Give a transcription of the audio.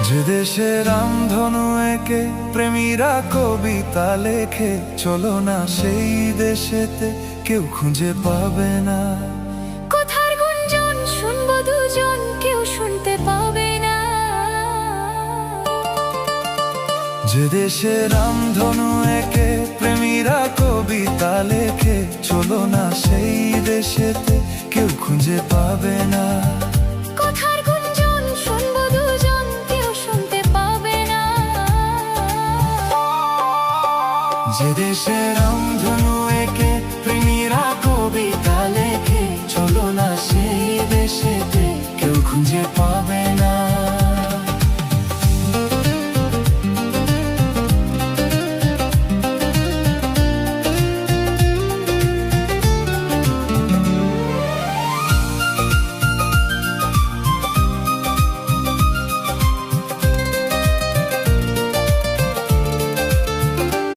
যে দেশে রামধনু এঁকে প্রেমীরা কবিতা লেখে, চলো না সেই দেশেতে, কেউ খুঁজে পাবে না। কথার গুঞ্জন শুনবো দুজন, কেউ শুনতে পাবে না। যে দেশে রামধনু এঁকে প্রেমীরা কবিতা লেখে, চলো না সেই দেশেতে, কেউ খুঁজে পাবে না। কথার গুঞ্জন শুনবো দুজন, কেউ শুনতে পাবে না। যে দেশে রাম